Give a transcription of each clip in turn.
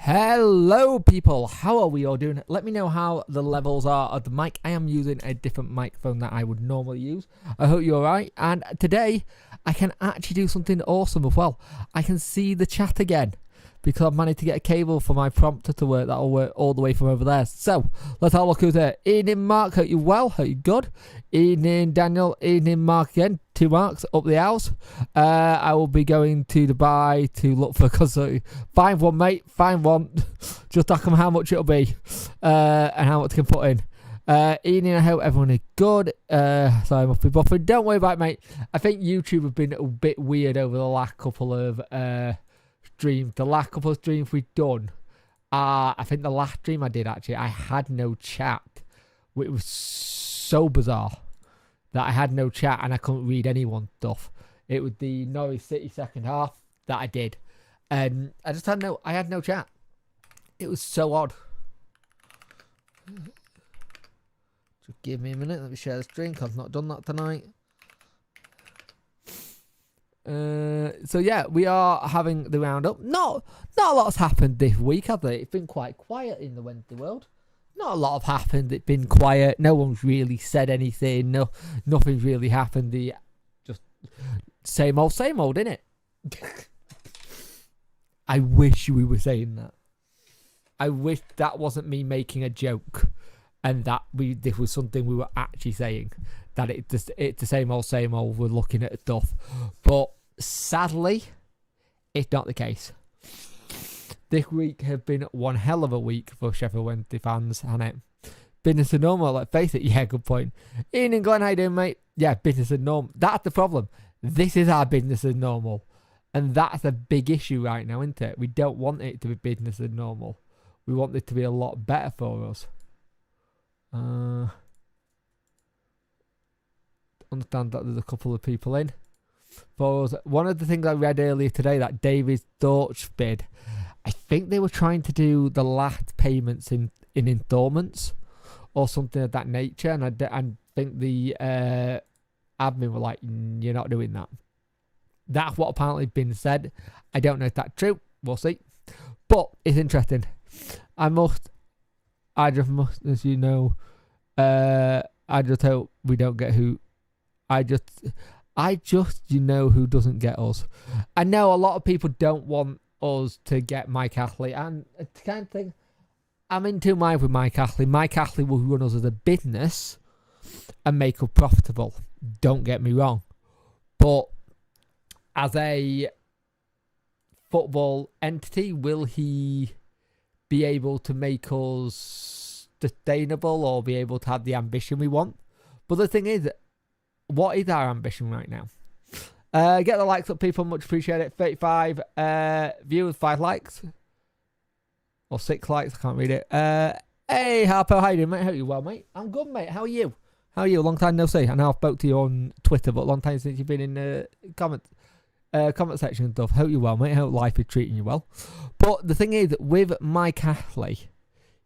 Hello people, how are we all doing? Let me know how the levels are of the mic. I am using a different microphone that I would normally use. I hope you're alright, and today I can actually do something awesome as well. I can see the chat again because I've managed to get a cable for my prompter to work. That'll work all the way from over there. So let's have a look who's there. Evening Mark, hope you well, hope you good. Evening Daniel, evening Mark again. 2 marks up the house. I will be going to Dubai to look for consulting. Find one, mate. Find one. Just ask them how much it'll be and how much I can put in. Evening, I hope everyone is good. Sorry, I must be buffering. Don't worry about it, mate. I think YouTube have been a bit weird over the last couple of streams. The last couple of streams we've done. I think the last stream I did, actually, I had no chat. It was so bizarre that I had no chat and I couldn't read anyone's stuff. It was the Norwich City second half that I did. And I just had no chat. It was so odd. Just give me a minute. Let me share this drink. I've not done that tonight. So yeah, we are having the roundup. Not a lot's happened this week, have they? It's been quite quiet in the Wednesday world. Not a lot have happened. It's been quiet. No one's really said anything. Nothing's really happened. Just same old, innit? I wish we were saying that. I wish that wasn't me making a joke, and that this was something we were actually saying. That it's the same old. We're looking at stuff, but sadly, it's not the case. This week has been one hell of a week for Sheffield Wednesday fans, hasn't it? Business as normal, let's face it. Yeah, good point. Ian and Glenn, how you doing, mate? Yeah, business as normal. That's the problem. This is our business as normal. And that's a big issue right now, isn't it? We don't want it to be business as normal. We want it to be a lot better for us. Understand that there's a couple of people in. For us, one of the things I read earlier today, that David Storch bid, I think they were trying to do the last payments in installments or something of that nature, and I think the admin were like, "You're not doing that." That's what apparently been said. I don't know if that's true. We'll see. But it's interesting. I just must, as you know, I just hope we don't get who. I just, you know, who doesn't get us. I know a lot of people don't want us to get Mike Ashley, and it's kind of thing. I'm in two minds with Mike Ashley. Mike Ashley will run us as a business and make us profitable. Don't get me wrong, but as a football entity, will he be able to make us sustainable or be able to have the ambition we want? But the thing is, what is our ambition right now? Get the likes up, people. Much appreciate it. 35 viewers, 5 likes. Or 6 likes. I can't read it. Hey, Harpo. How you doing, mate? Hope you're well, mate. I'm good, mate. How are you? Long time no see. I know I spoke to you on Twitter, but a long time since you've been in the comment section and stuff. Hope you're well, mate. Hope life is treating you well. But the thing is, with Mike Ashley,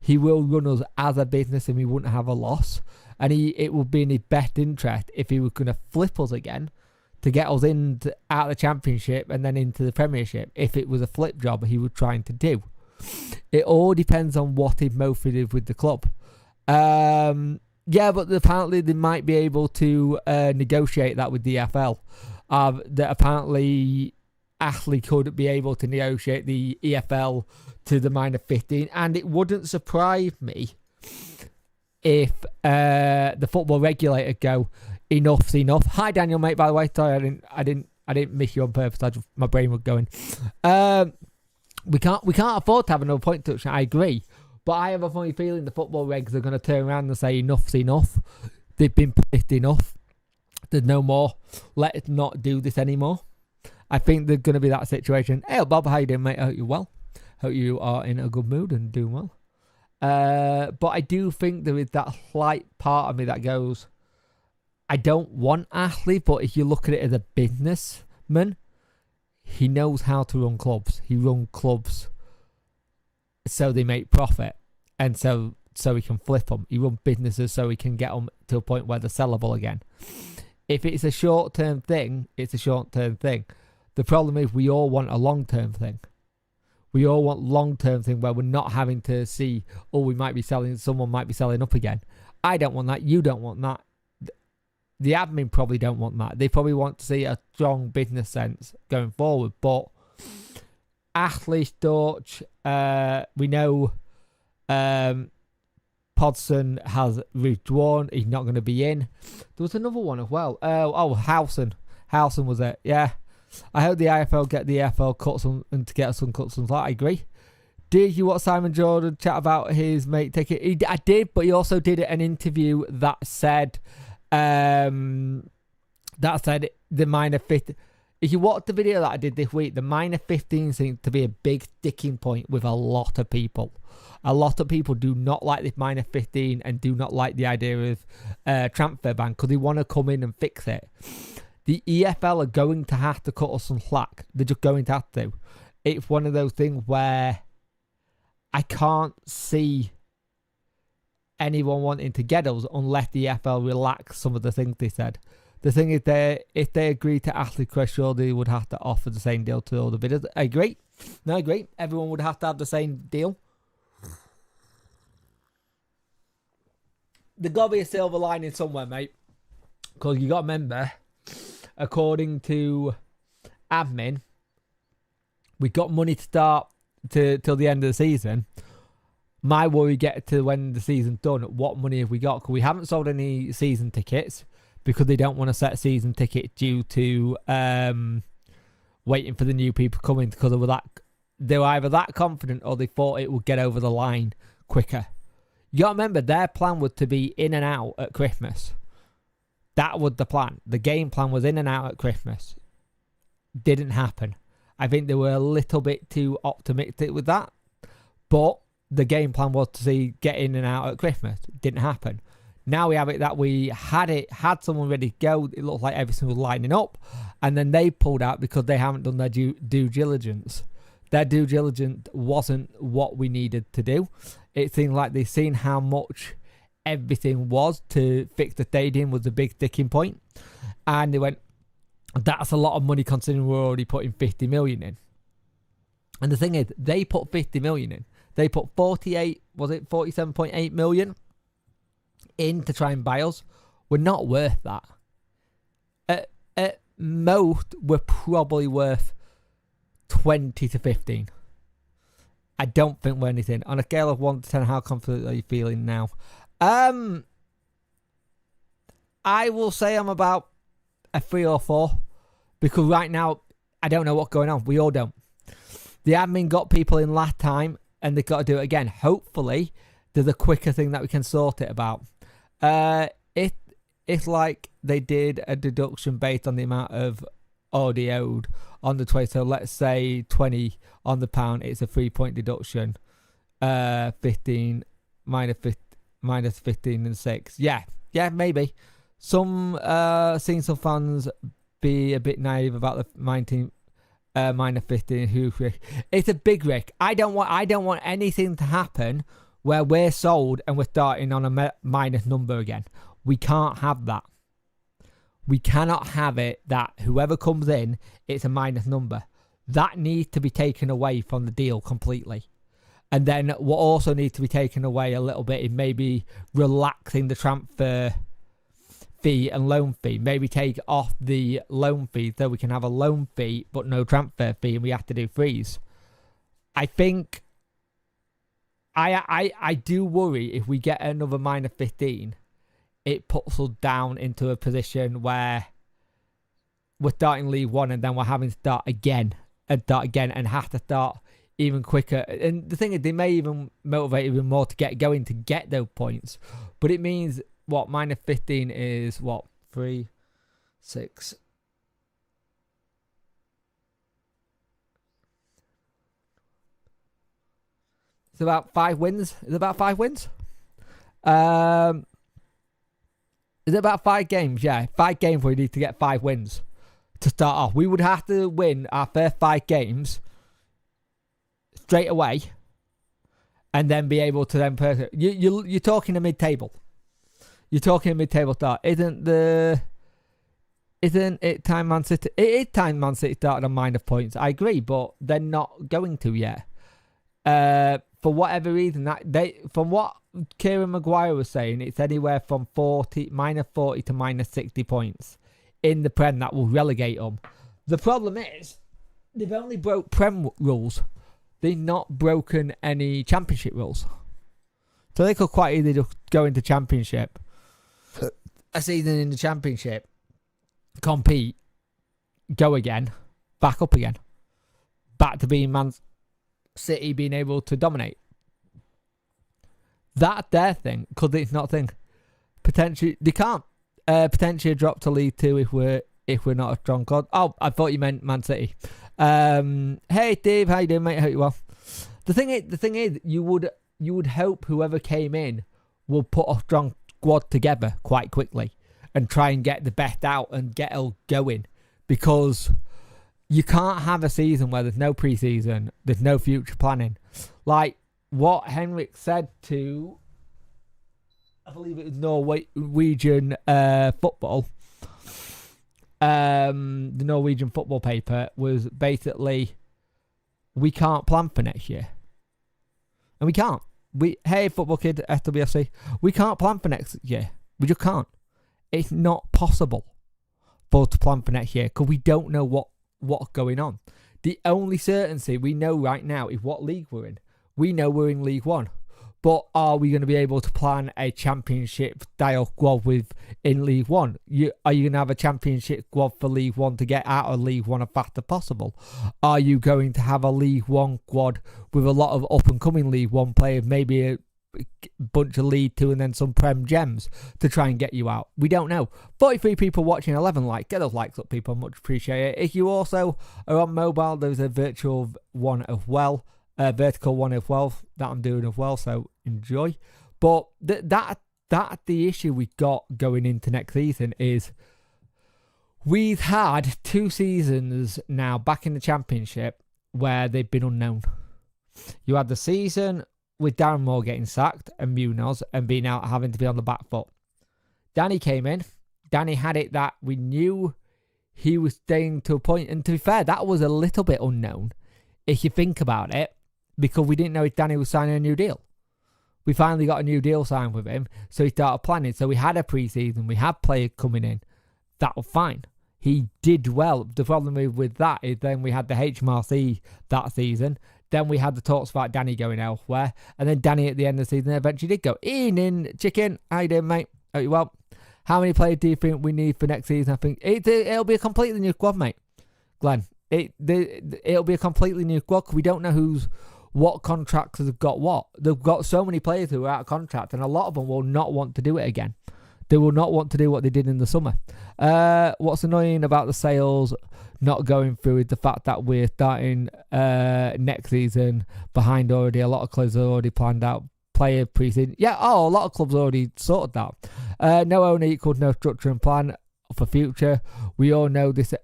he will run us as a business and we wouldn't have a loss. And it would be in his best interest if he was going to flip us again to get us out of the Championship and then into the Premiership. If it was a flip job he was trying to do. It all depends on what his motive is with the club. Yeah, but apparently they might be able to negotiate that with the EFL. That apparently Ashley could be able to negotiate the EFL to the minor 15. And it wouldn't surprise me if the football regulator go, enough's enough. Hi Daniel, mate, by the way. Sorry, I didn't miss you on purpose. My brain was going. We can't afford to have another point touchdown. I agree, but I have a funny feeling the football regs are going to turn around and say enough's enough. They've been pissed enough. There's no more. Let's not do this anymore. I think there's going to be that situation. Hey Bob, how you doing, mate? I hope you're well. Hope you are in a good mood and doing well. But I do think there is that slight part of me that goes, I don't want Ashley, but if you look at it as a businessman, he knows how to run clubs. He runs clubs so they make profit, and so he can flip them. He runs businesses so he can get them to a point where they're sellable again. If it's a short-term thing, it's a short-term thing. The problem is we all want a long-term thing. We all want long-term thing where we're not having to see, oh, we might be selling, someone might be selling up again. I don't want that. You don't want that. The admin probably don't want that. They probably want to see a strong business sense going forward. But Ashley Storch, we know Podson has withdrawn. He's not going to be in. There was another one as well. Howson. Howson was it. Yeah. I hope the IFL get the EFL cuts and to get some cuts. I agree. Did you watch Simon Jordan chat about his mate ticket? I did, but he also did an interview that said the minor 15. If you watch the video that I did this week, the minor 15 seems to be a big sticking point with a lot of people. A lot of people do not like this minor 15 and do not like the idea of transfer ban because they want to come in and fix it. The EFL are going to have to cut us some slack. They're just going to have to. It's one of those things where I can't see anyone wanting to get us unless the EFL relax some of the things they said. The thing is, if they agree to Ashley Creshaw, they would have to offer the same deal to all the bidders. I agree. No, I agree. Everyone would have to have the same deal. There's got to be a silver lining somewhere, mate. Because you got to remember, according to admin, we got money to start till the end of the season. My worry get to when the season's done, what money have we got? Because we haven't sold any season tickets because they don't want to set season tickets due to waiting for the new people coming because they were either that confident or they thought it would get over the line quicker. You got to remember, their plan was to be in and out at Christmas. That was the plan. The game plan was in and out at Christmas. Didn't happen. I think they were a little bit too optimistic with that. But the game plan was to get in and out at Christmas. Didn't happen. Now we have it that we had someone ready to go. It looked like everything was lining up. And then they pulled out because they haven't done their due diligence. Their due diligence wasn't what we needed to do. It seemed like they've seen how much everything was to fix the stadium was a big sticking point. And they went, that's a lot of money considering we're already putting 50 million in. And the thing is, they put 50 million in. They put 47.8 million in to try and buy us. We're not worth that. At most, we're probably worth 20 to 15. I don't think we're anything. On a scale of 1 to 10, how confident are you feeling now? I will say I'm about a 3 or 4. Because right now, I don't know what's going on. We all don't. The admin got people in last time, and they've got to do it again. Hopefully, there's a quicker thing that we can sort it about. If like they did a deduction based on the amount of already owed on the 20, so let's say 20 on the pound, it's a 3-point deduction. 15 minus 15 and 6. Yeah, maybe. Seen some fans be a bit naive about the 19 minus 15. It's a big risk. I don't want anything to happen where we're sold and we're starting on a minus number again. We can't have that. We cannot have it that whoever comes in, it's a minus number. That needs to be taken away from the deal completely. And then what also needs to be taken away a little bit is maybe relaxing the transfer fee and loan fee. Maybe take off the loan fee so we can have a loan fee but no transfer fee and we have to do freeze. I think I do worry if we get another minus 15, it puts us down into a position where we're starting League One and then we're having to start again and have to start even quicker. And the thing is, they may even motivate even more to get going to get those points. But it means, what, minus 15 is, what, 3, 6... It's about 5 wins. Is it about 5 wins? Is it about 5 games? Yeah, 5 games where we need to get 5 wins to start off. We would have to win our first 5 games straight away and then be able to then... You're talking a mid-table. You're talking a mid-table start. Isn't it time Man City? It is time Man City started on minus points. I agree, but they're not going to yet. For whatever reason, from what Kieran Maguire was saying, it's anywhere from minus 40 to minus 60 points in the Prem that will relegate them. The problem is, they've only broke Prem rules. They've not broken any Championship rules. So they could quite easily just go into Championship, a season in the Championship, compete, go again, back up again, back to being Man City being able to dominate. That's their thing, because it's not a thing. Potentially, they can't. Potentially drop to League 2 if we're not a strong club. Oh, I thought you meant Man City. Hey Dave, how you doing, mate? Hope you well. The thing is, you would hope whoever came in will put a strong squad together quite quickly and try and get the best out and get it going, because you can't have a season where there's no pre-season, there's no future planning. Like what Henrik said to, I believe it was Norwegian football, the Norwegian football paper, was basically, we can't plan for next year. And we can't. Hey, football kid, SWFC, we can't plan for next year. We just can't. It's not possible for us to plan for next year because we don't know what's going on. The only certainty we know right now is what league we're in. We know we're in League 1. But are we going to be able to plan a Championship style squad in League 1? Are you going to have a Championship squad for League 1 to get out of League 1 as fast as possible? Are you going to have a League 1 squad with a lot of up-and-coming League 1 players, maybe a bunch of League 2 and then some Prem gems to try and get you out? We don't know. 43 people watching, 11 likes. Get those likes up, people. Much appreciate it. If you also are on mobile, there's a virtual one as well. Vertical one as well that I'm doing as well, so enjoy. But that's the issue we got going into next season is we've had 2 seasons now back in the Championship where they've been unknown. You had the season with Darren Moore getting sacked and Munoz and being out having to be on the back foot. Danny came in. Danny had it that we knew he was staying to a point, and to be fair, that was a little bit unknown if you think about it, because we didn't know if Danny was signing a new deal. We finally got a new deal signed with him, so he started planning. So we had a pre-season, we had players coming in. That was fine. He did well. The problem with that is then we had the HMRC that season. Then we had the talks about Danny going elsewhere. And then Danny at the end of the season eventually did go. Evening, Chicken. How you doing, mate? Hope you well. How many players do you think we need for next season? I think it'll be a completely new squad, mate. Glenn, it'll be a completely new squad because we don't know what contractors have got what. They've got so many players who are out of contract, and a lot of them will not want to do it again. They will not want to do what they did in the summer. What's annoying about the sales not going through is the fact that we're starting next season behind already. A lot of clubs are already planned out player pre-season. Yeah, a lot of clubs already sorted that. No owner equals no structure and plan for future. We all know this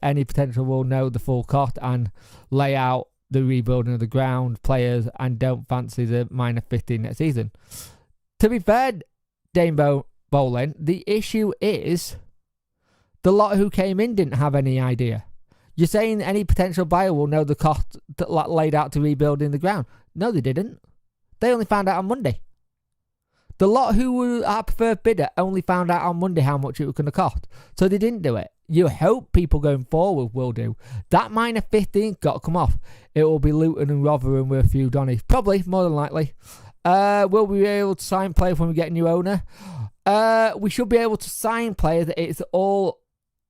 any potential will know the full cost and lay out the rebuilding of the ground, players, and don't fancy the minor 15 next season. To be fair, Dane Bowling, the issue is the lot who came in didn't have any idea. You're saying any potential buyer will know the cost laid out to rebuilding the ground. No, they didn't. They only found out on Monday. The lot who were our preferred bidder only found out on Monday how much it was going to cost. So they didn't do it. You hope people going forward will do. That minor 15 got to come off. It will be Luton and Rotherham with a few Donnies. Probably, more than likely. Will we be able to sign players when we get a new owner? We should be able to sign players. It's all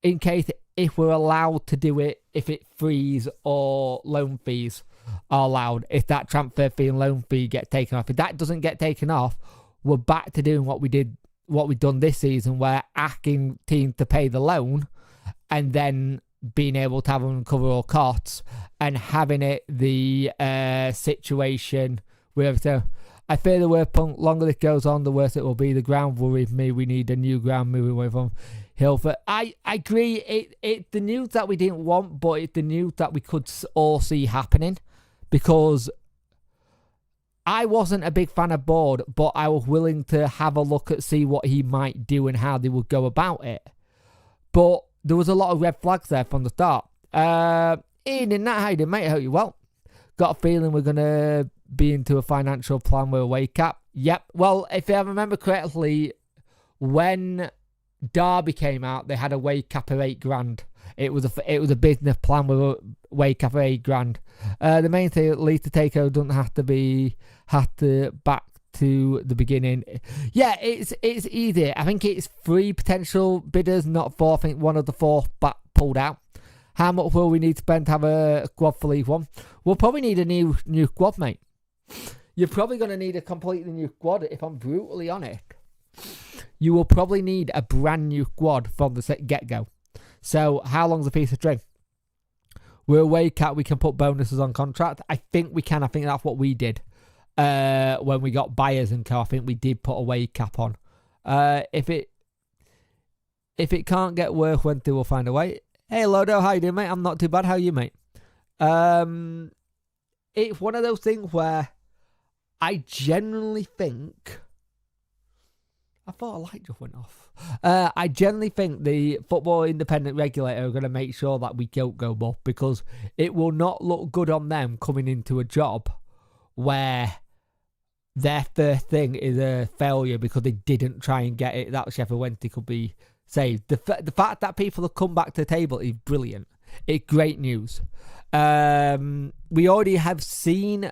in case if we're allowed to do it, if it frees or loan fees are allowed. If that transfer fee and loan fee get taken off. If that doesn't get taken off, we're back to doing what we've done this season, where asking teams to pay the loan and then being able to have them cover all costs and having it the situation where I fear the longer this goes on, the worse it will be. The ground worries me. We need a new ground moving away from Hilford. I agree. It's the news that we didn't want, but it's the news that we could all see happening, because I wasn't a big fan of Board, but I was willing to have a look at see what he might do and how they would go about it. But there was a lot of red flags there from the start. Ian in that hiding, mate, I hope you well. Got a feeling we're going to be into a financial plan with a wage cap. Yep. Well, if I remember correctly, when Derby came out, they had a wage cap of $8,000. It was a business plan with a wage cap of $8,000. The main thing, at least the takeover doesn't have to back to the beginning. Yeah, it's easy. I think it's 3 potential bidders, not 4. I think one of the 4 pulled out. How much will we need to spend to have a squad for League One? We'll probably need a new squad, mate. You're probably going to need a completely new squad, if I'm brutally honest. You will probably need a brand new squad from the get-go. So, how long's a piece of string? We're a wage cap, we can put bonuses on contract. I think we can. I think that's what we did when we got buyers and co. I think we did put a wage cap on. If it can't get worse, when we'll find a way. Hey, Lodo, how you doing, mate? I'm not too bad. How are you, mate? It's one of those things where I genuinely think... I thought a light just went off. I generally think the Football Independent Regulator are going to make sure that we don't go up, because it will not look good on them coming into a job where their first thing is a failure because they didn't try and get it. That Sheffield Wednesday could be saved. The fact that people have come back to the table is brilliant. It's great news. We already have seen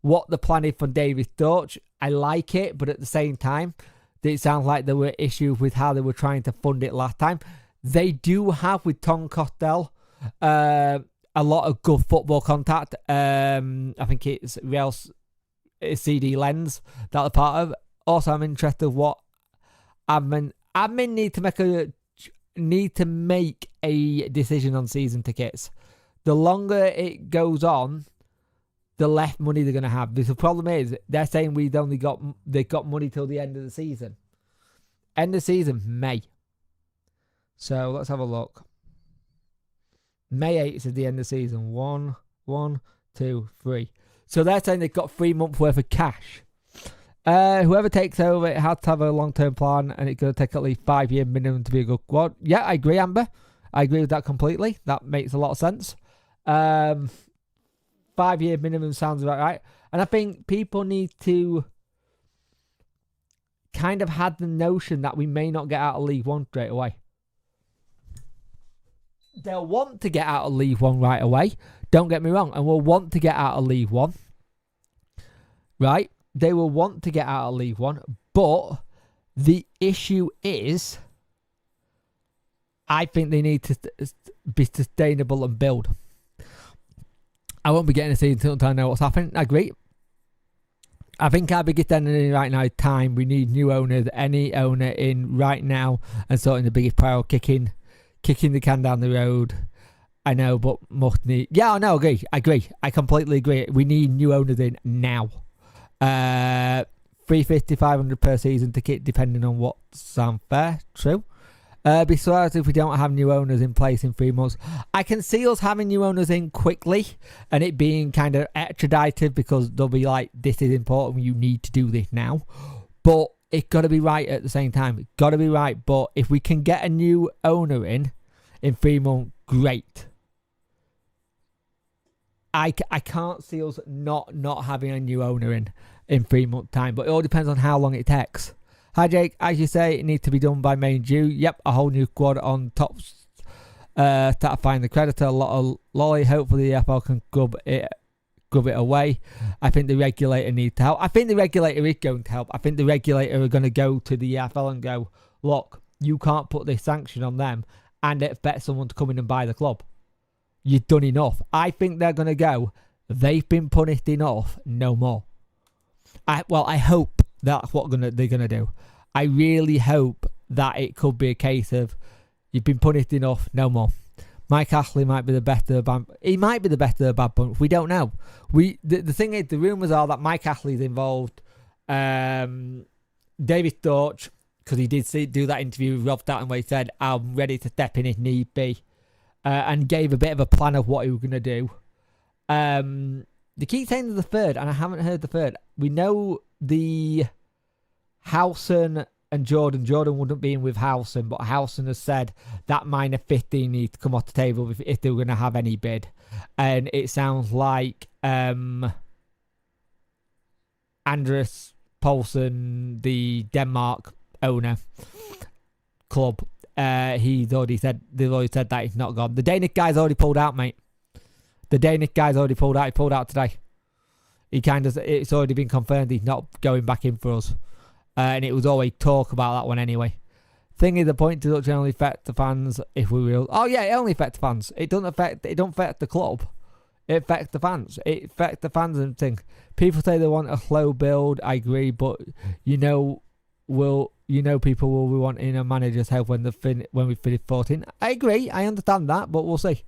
what the plan is for David Storch. I like it, but at the same time, it sounds like there were issues with how they were trying to fund it last time. They do have, with Tom Costello, a lot of good football contact. I think it's Real CD Lens that they're part of. Also, I'm interested in what admin need to make a decision on season tickets. The longer it goes on, the less money they're going to have. The problem is, they're saying they got money till the end of the season. End of season, May. So, let's have a look. May 8th is the end of the season. 1, 2, 3. So, they're saying they've got 3 months worth of cash. Whoever takes over, it has to have a long-term plan, and it's going to take at least 5-year minimum to be a good squad. Yeah, I agree, Amber. I agree with that completely. That makes a lot of sense. 5-year minimum sounds about right. And I think people need to kind of have the notion that we may not get out of League One straight away. They'll want to get out of League One right away. Don't get me wrong. And will want to get out of League One. Right? They will want to get out of League One. But the issue is, I think they need to be sustainable and build. I won't be getting a season until I know what's happening. I agree. I think our biggest enemy right now is time. We need new owners. Any owner in right now and sorting the biggest priority, kicking the can down the road. I know, but must need. Yeah, I know. I agree. I completely agree. We need new owners in now. 350, 500 per season ticket, depending on what sounds fair. True. Besides, if we don't have new owners in place in 3 months, I can see us having new owners in quickly and it being kind of extradited, because they'll be like, this is important, you need to do this now. But it's got to be right at the same time. It's got to be right. But if we can get a new owner in 3 months, great. I can't see us not having a new owner in 3 months' time. But it all depends on how long it takes. Hi Jake, as you say, it needs to be done by May and June. Yep, a whole new squad on top to find the creditor. A lot of lolly. Hopefully the EFL can grub it away. I think the regulator needs to help. I think the regulator is going to help. I think the regulator are going to go to the EFL and go, look, you can't put this sanction on them and expect someone to come in and buy the club. You've done enough. I think they're going to go, they've been punished enough, no more. I hope that's what they're going to do. I really hope that it could be a case of, you've been punished enough, no more. Mike Ashley might be the better of bad. He might be the better of bad bunch. We don't know. The thing is, the rumours are that Mike Ashley's involved. David Storch, because he did do that interview with Rob Datton where he said, I'm ready to step in if need be. And gave a bit of a plan of what he was going to do. They keep saying there's the third, and I haven't heard the third. We know the Howson and Jordan wouldn't be in with Howson, but Howson has said that minor 15 needs to come off the table if they were going to have any bid. And it sounds like Andres Poulsen, the Denmark owner club, they've already said that he's not gone. The Danish guy's already pulled out, mate. The Danish guy's already pulled out. He pulled out today. It's already been confirmed he's not going back in for us. And it was always talk about that one anyway. Thing is, the point deduction only affect the fans if we will. Oh yeah, it only affects the fans. It don't affect the club. It affects the fans. It affects the fans and things. People say they want a slow build. I agree, but people will be wanting a manager's help when we finish 14. I agree. I understand that, but we'll see.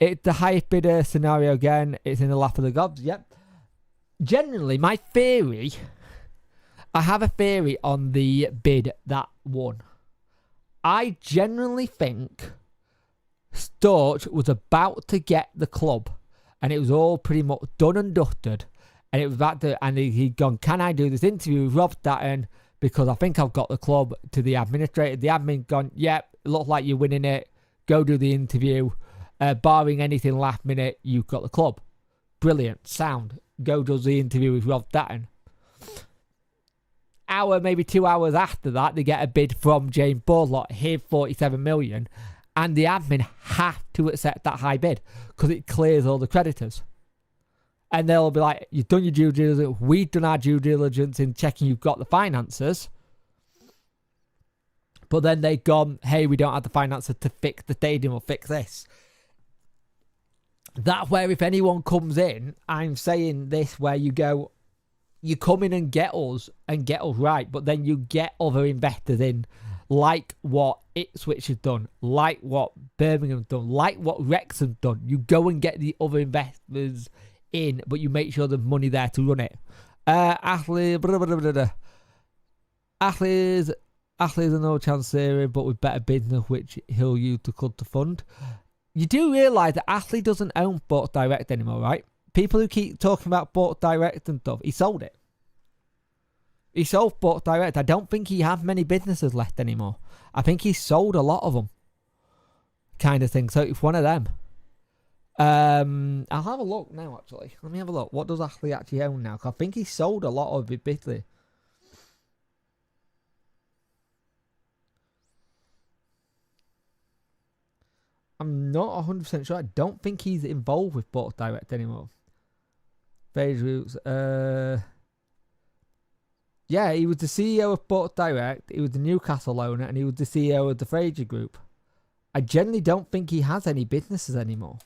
It's the highest bidder scenario again. It's in the lap of the gods. Yep. Generally, my theory. I have a theory on the bid that won. I generally think Storch was about to get the club, and it was all pretty much done and dusted. And it was about to, and he'd gone, can I do this interview with Rob Statton? Because I think I've got the club. To the administrator. The admin gone, yep, it looks like you're winning it. Go do the interview. Barring anything last minute, you've got the club. Brilliant. Sound. Go does the interview with Rob Statton. Maybe 2 hours after that, they get a bid from James Borlott, here 47 million, and the admin have to accept that high bid because it clears all the creditors. And they'll be like, you've done your due diligence, we've done our due diligence in checking you've got the finances. But then they've gone, hey, we don't have the finances to fix the stadium or fix this. That's where if anyone comes in, I'm saying this, where you go, you come in and get us right, but then you get other investors in, like what Ipswich has done, like what Birmingham's done, like what Wrexham's done. You go and get the other investors in, but you make sure there's money there to run it. Ashley's a no chance theory, but with better business, which he'll use to cut the fund. You do realise that Ashley doesn't own Sports Direct anymore, right? People who keep talking about Sports Direct and stuff, he sold it. He sold Sports Direct. I don't think he has many businesses left anymore. I think he sold a lot of them. Kind of thing. So it's one of them. I'll have a look now, actually. Let me have a look. What does Ashley actually own now? 'Cause I think he sold a lot of it bitterly. I'm not 100% sure. I don't think he's involved with Sports Direct anymore. Phase routes. Yeah, he was the CEO of Sports Direct. He was the Newcastle owner, and he was the CEO of the Fraser Group. I generally don't think he has any businesses anymore.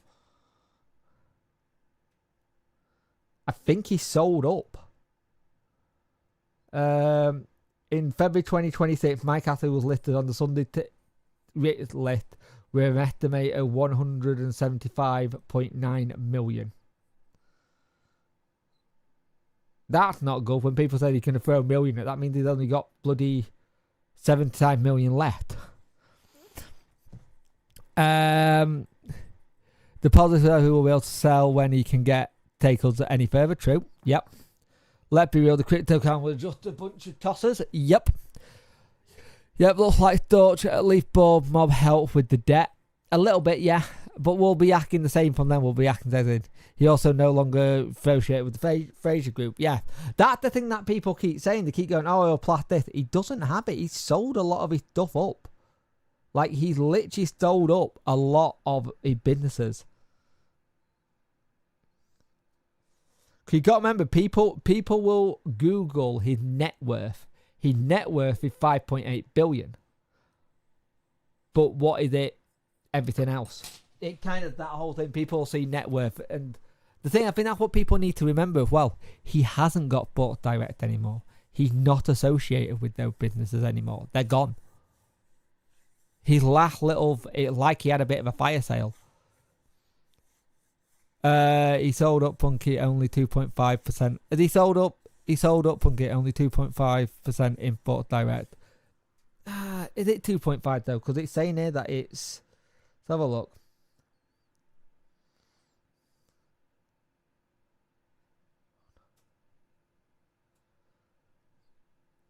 I think he sold up. In February 2026, Mike Ashley was listed on the Sunday list with an estimate of 175.9 million. That's not good. When people say he can throw a million at that, means he's only got bloody 75 million left. The positive who will be able to sell when he can get takeovers any further. True. Yep. Let's be real, the crypto count was just a bunch of tossers. Yep. Looks like Storch at least board mob help with the debt. A little bit, yeah. But we'll be acting the same from them. We'll be acting the same. He also no longer associated with the Fraser Group. Yeah. That's the thing that people keep saying. They keep going, oh, he'll plot this. He doesn't have it. He's sold a lot of his stuff up. Like, he's literally sold up a lot of his businesses. You got to remember, people will Google his net worth. His net worth is 5.8 billion. But what is it? Everything else. It kind of, that whole thing, people see net worth. And the thing, I think that's what people need to remember as well. He hasn't got Sports Direct anymore. He's not associated with those businesses anymore. They're gone. His last little, like he had a bit of a fire sale. He sold up Punky only 2.5%. He sold up Punky only 2.5% in Sports Direct. Is it 2.5 though? Because it's saying here that it's. Let's have a look.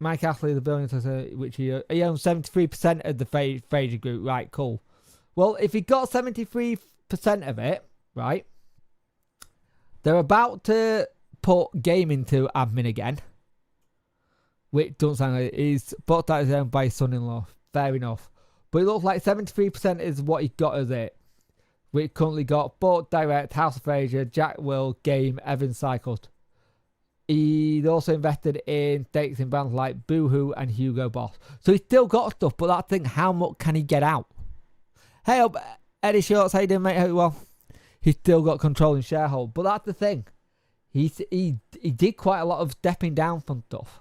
Mike Ashley, the building, which he owns 73% of the Fraser Group. Right, cool. Well, if he got 73% of it, right, they're about to put game into admin again, which doesn't sound like it is, but that is owned by his son-in-law. Fair enough. But it looks like 73% is what he got as it. We currently got Boat Direct, House of Fraser, Jack Will, Game, Evan Cycled. He's also invested in stakes in brands like Boohoo and Hugo Boss. So he's still got stuff, but that thing, how much can he get out? Hey up, Eddie Shorts, how you doing, mate? Hope well. He's still got controlling sharehold, but that's the thing. He did quite a lot of stepping down from stuff.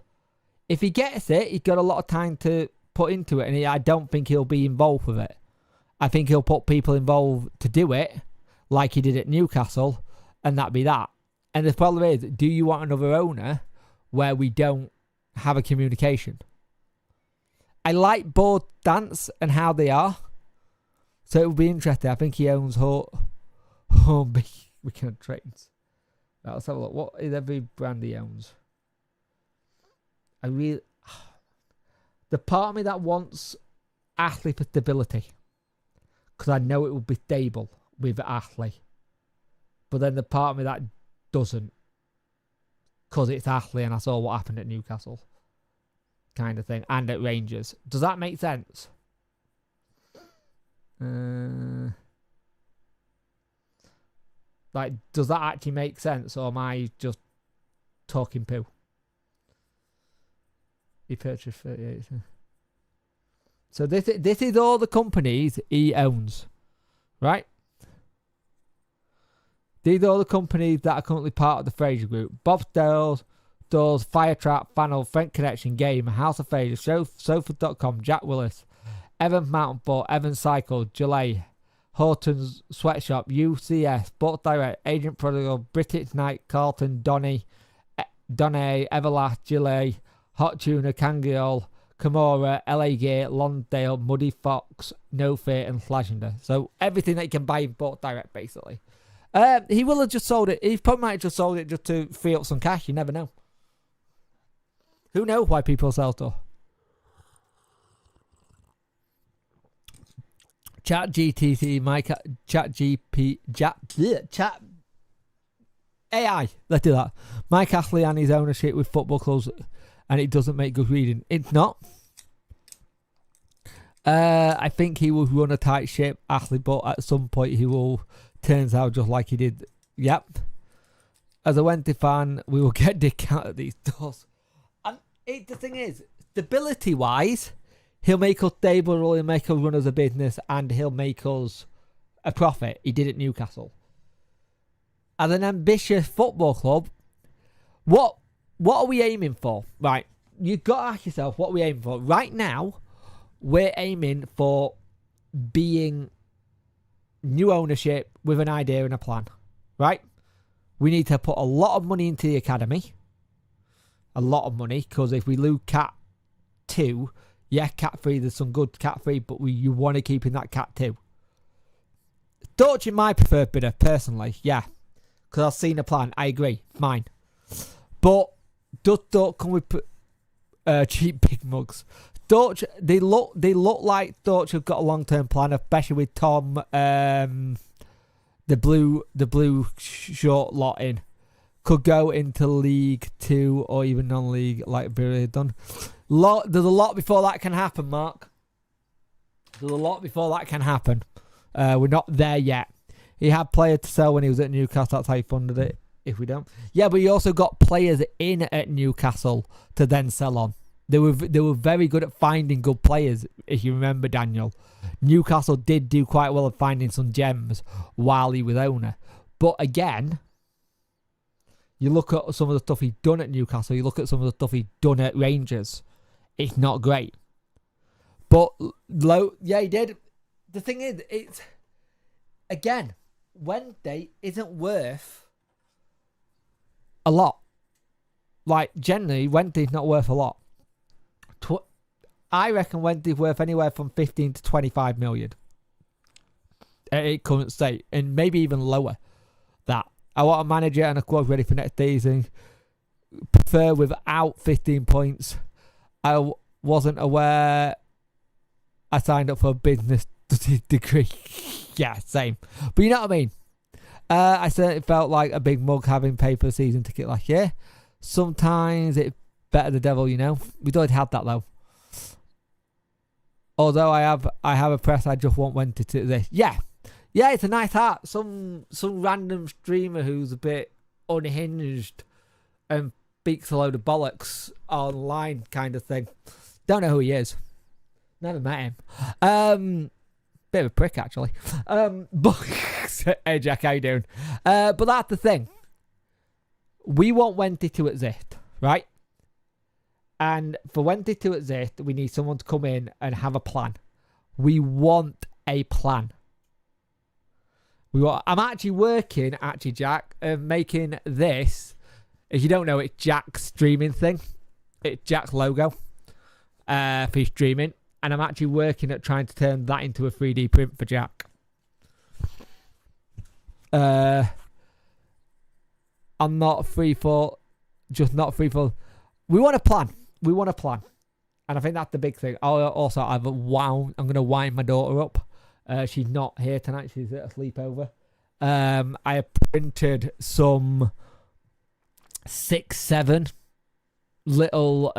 If he gets it, he's got a lot of time to put into it, and I don't think he'll be involved with it. I think he'll put people involved to do it, like he did at Newcastle, and that'd be that. And the problem is, do you want another owner where we don't have a communication? I like both stance and how they are, so it will be interesting. I think he owns Home Weekend Trains. Right, let's have a look. What is every brand he owns? The part of me that wants Ashley for stability, because I know it will be stable with Ashley, but then the part of me that doesn't, because it's Ashley and I saw what happened at Newcastle, kind of thing, and at Rangers. Does that make sense? Like, does that actually make sense, or am I just talking poo? He purchased 38. So this is all the companies he owns, right? These are all the companies that are currently part of the Fraser Group. Bob's Doors, Firetrap, Funnel, Frank Connection, Game, House of Fraser, Sofa.com, Jack Willis, Evan Mountain Sport, Evan Cycle, Gillette, Horton's Sweatshop, UCS, Sports Direct, Agent Prodigal, British Knight, Carlton, Donny, Everlast, Gillette, Hot Tuna, Kangiol, Camora, LA Gear, Lonsdale, Muddy Fox, No Fear, and Flashender. So everything that you can buy in Sports Direct, basically. He will have just sold it. He probably might have just sold it just to free up some cash. You never know. Who knows why people sell stuff? Chat GTC, Chat AI. Let's do that. Mike Ashley and his ownership with football clubs, and it doesn't make good reading. It's not. I think he will run a tight ship, Ashley, but at some point he will. Turns out just like he did. Yep. As a Wednesday fan, we will get Dick out of these doors. And the thing is, stability-wise, he'll make us stable, he'll make us run as a business, and he'll make us a profit. He did at Newcastle. As an ambitious football club, what are we aiming for? Right, you've got to ask yourself, what are we aiming for? Right now, we're aiming for being new ownership with an idea and a plan, right? We need to put a lot of money into the academy. A lot of money, because if we lose Cat 2, yeah, Cat 3, there's some good Cat 3, but you want to keep in that Cat 2. Dortch is my preferred bidder, personally, yeah. Because I've seen a plan, I agree, fine. But does Dortch come with cheap big mugs? Dortch, they look like Dortch have got a long-term plan, especially with Tom, the blue short lot in. Could go into League 2 or even non-league like Birra done. There's a lot before that can happen, Mark. There's a lot before that can happen. We're not there yet. He had players to sell when he was at Newcastle. That's how he funded it. If we don't. Yeah, but he also got players in at Newcastle to then sell on. They were very good at finding good players, if you remember, Daniel. Newcastle did do quite well at finding some gems while he was owner. But again, you look at some of the stuff he's done at Newcastle, you look at some of the stuff he's done at Rangers, it's not great. But, yeah, he did. The thing is, it's, again, Wednesday isn't worth a lot. Like, generally, Wednesday's not worth a lot. I reckon Wednesday's worth anywhere from 15 to 25 million at its current state, and maybe even lower. That I want a manager and a squad ready for next season. Prefer without 15 points. wasn't aware I signed up for a business degree. Yeah, same. But you know what I mean? I certainly felt like a big mug having paid for a season ticket last year. Sometimes it's better the devil, you know. We'd already had that though. Although I have a press, I just want Wendy to this. Yeah, it's a nice hat. Some random streamer who's a bit unhinged and speaks a load of bollocks online kind of thing. Don't know who he is. Never met him. Bit of a prick actually. But hey Jack, how you doing? But that's the thing. We want Wendy to exist, right? And for Wendy to exist, we need someone to come in and have a plan. We want a plan. I'm actually working, Jack, making this. If you don't know, it's Jack's streaming thing. It's Jack's logo for his streaming. And I'm actually working at trying to turn that into a 3D print for Jack. I'm not free for... We want a plan. And I think that's the big thing. Also, I'm going to wind my daughter up. She's not here tonight. She's at a sleepover. I have printed some 6-7 little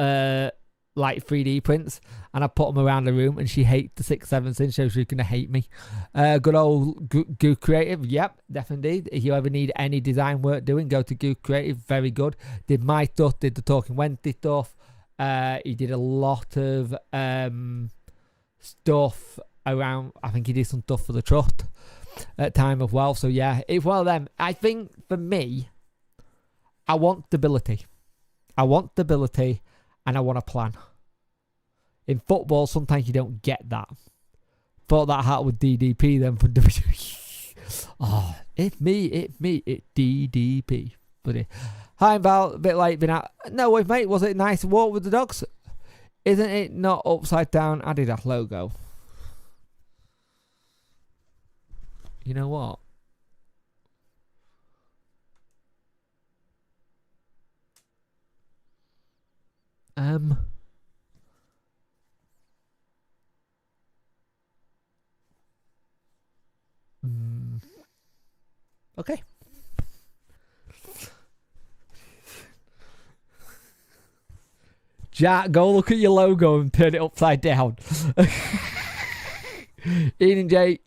like 3D prints, and I put them around the room, and she hates the 6-7 thing, so she's going to hate me. Good old Goose Creative. Yep, definitely. If you ever need any design work doing, go to Goose Creative. Very good. Did my stuff, did the Talking Wednesday stuff. He did a lot of stuff around, I think he did some stuff for the trust at time as well. So yeah, it's one of them. I think for me, I want stability. And I want a plan. In football, sometimes you don't get that. Thought that hat with DDP then for WWE. Oh, it's DDP. Buddy. Hi, Val. A bit late. Been out. No way, mate. Was it nice to walk with the dogs? Isn't it not upside down Adidas logo? You know what? Okay. Jack, go look at your logo and turn it upside down. Ian and Jay,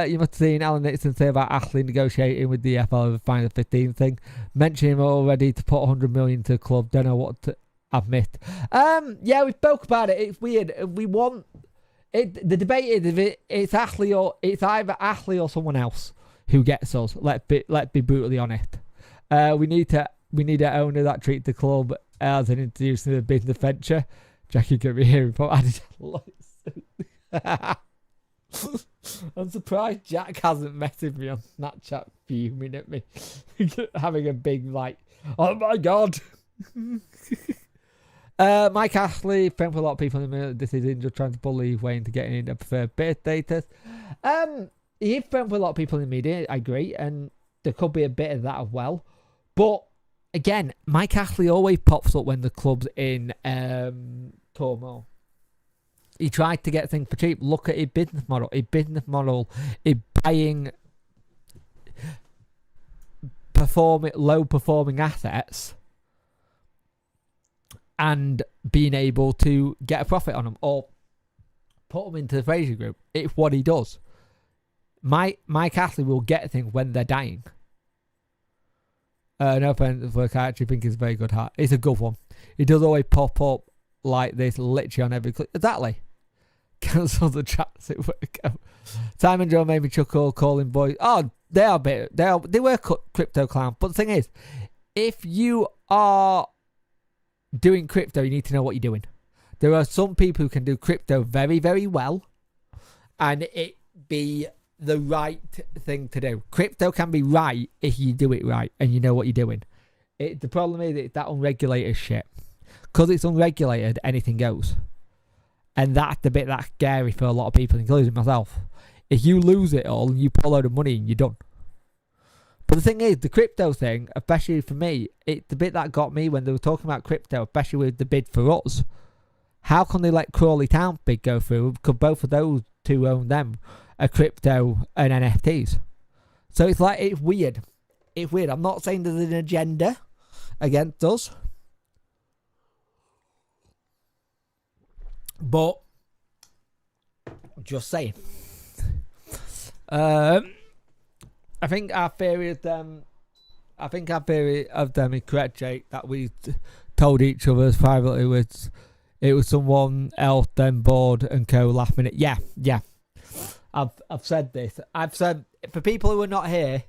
you must have seen Alan Nixon say about Ashley negotiating with the FL over the final 15 thing. Mentioned him already to put 100 million to the club. Don't know what to admit. Yeah, we spoke about it. It's weird. We want it. The debate is if it's Ashley or it's either Ashley or someone else who gets us. Let's be brutally honest. We need an owner that treats the club as an introducing a business venture. Jackie could be hearing from Adidas. I'm surprised Jack hasn't messaged me on Snapchat fuming at me. Having a big like, oh my god. Mike Ashley, friend with a lot of people in the minute. This is just trying to bully his way into getting into preferred bid status. He's friend with a lot of people in the media, I agree, and there could be a bit of that as well. But again, Mike Ashley always pops up when the club's in turmoil. He tried to get things for cheap. Look at his business model. Is buying low performing assets and being able to get a profit on them or put them into the Fraser Group. It's what he does. Mike Ashley will get things when they're dying. No offense, work. I actually think it's a very good hat. It's a good one. It does always pop up like this, literally on every clip. Exactly. Cancel the chats at work. Simon Joe made me chuckle, calling boys. Oh, they were crypto clowns. But the thing is, if you are doing crypto, you need to know what you're doing. There are some people who can do crypto very, very well, and it be the right thing to do. Crypto can be right if you do it right and you know what you're doing. The problem is it's that unregulated shit. Because it's unregulated, anything goes. And that's the bit that's scary for a lot of people, including myself. If you lose it all and you put a load of money in, you're done. But the thing is, the crypto thing, especially for me, it's the bit that got me when they were talking about crypto, especially with the bid for us. How can they let Crawley Town bid go through? Because both of those two own them, a crypto and NFTs. So it's like, it's weird. It's weird. I'm not saying there's an agenda against us, but just saying. I think our theory of them is correct, Jake, that we told each other privately it was someone else then board and co last minute. Yeah. I've said this. I've said, for people who are not here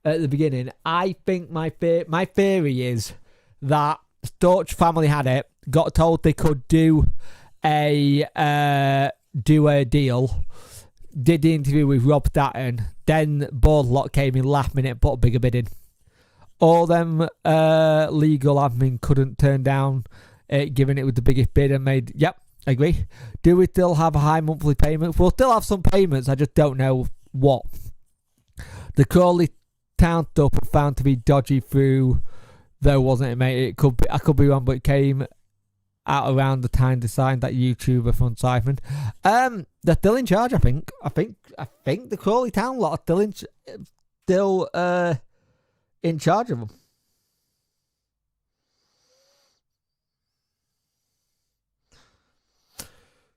at the beginning, I think my theory is that Storch family had it, got told they could do a deal, did the interview with Rob Datton, then Boardlock came in last minute, put a bigger bid in. All them legal admin couldn't turn down given it with the biggest bid and made, yep, I agree. Do we still have a high monthly payment? We'll still have some payments, I just don't know what. The Crawley Town stuff was found to be dodgy through, though, wasn't it, mate? I could be wrong, but it came out around the time they signed that YouTuber from Siphon. They're still in charge, I think. I think the Crawley Town lot are still in charge of them.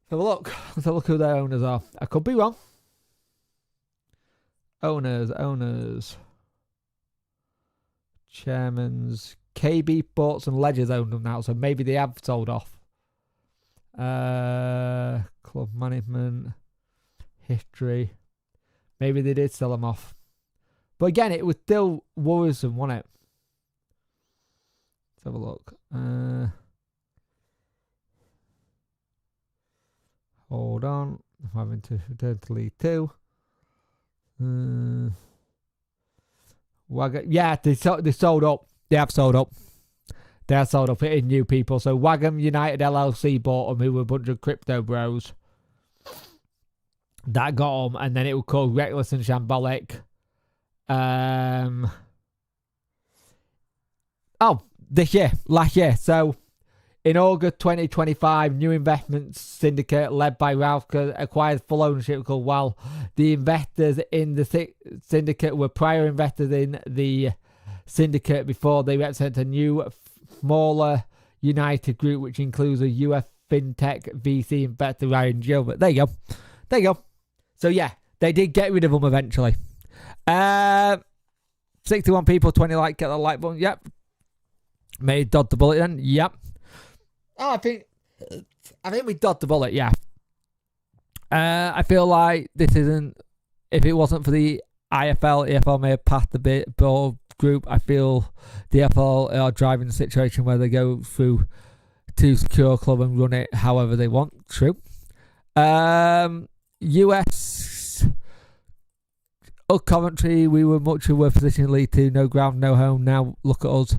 Let's have a look who their owners are. I could be wrong. Owners. Chairmans. KB Sports and Ledgers own them now, so maybe they have sold off. Club management. History. Maybe they did sell them off. But again, it was still worrisome, wasn't it? Let's have a look. Hold on. I'm having to return to League 2. Yeah, they sold up. They have sold up. They have sold up in new people. So Wagham United LLC bought them, who were a bunch of crypto bros. That got them, and then it was called Reckless and Shambolic. Last year. So in August 2025, new investment syndicate led by Ralph acquired full ownership called WAL. The investors in the syndicate were prior investors in the syndicate before they represent a new, smaller United group, which includes a US fintech VC investor, Ryan Gilbert. There you go. So yeah, they did get rid of them eventually. 61 people, 20 like, get the like button. Yep. Made dodge the bullet then. Yep. Oh, I think we dodged the bullet, yeah. I feel like this isn't, if it wasn't for the EFL may have passed the ball group. I feel the EFL are driving the situation where they go through to secure a club and run it however they want. True. US Coventry, we were much of a position in League 2, no ground, no home. Now look at us.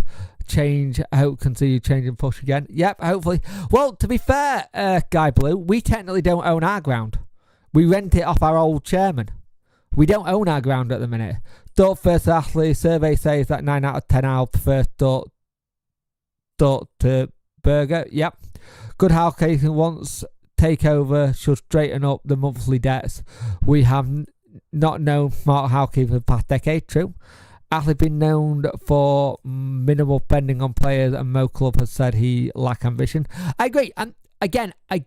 Change, I hope continue change and push again. Yep, hopefully. Well, to be fair, Guy Blue, we technically don't own our ground. We rent it off our old chairman. We don't own our ground at the minute. Thought first athlete, survey says that 9 out of 10 I'll prefer Thought to Burger. Yep. Good housekeeping once Takeover should straighten up the monthly debts. We have not known smart housekeeping for the past decade. True. Athlete been known for minimal spending on players, and Mo Club has said he lack ambition. I agree. And again, I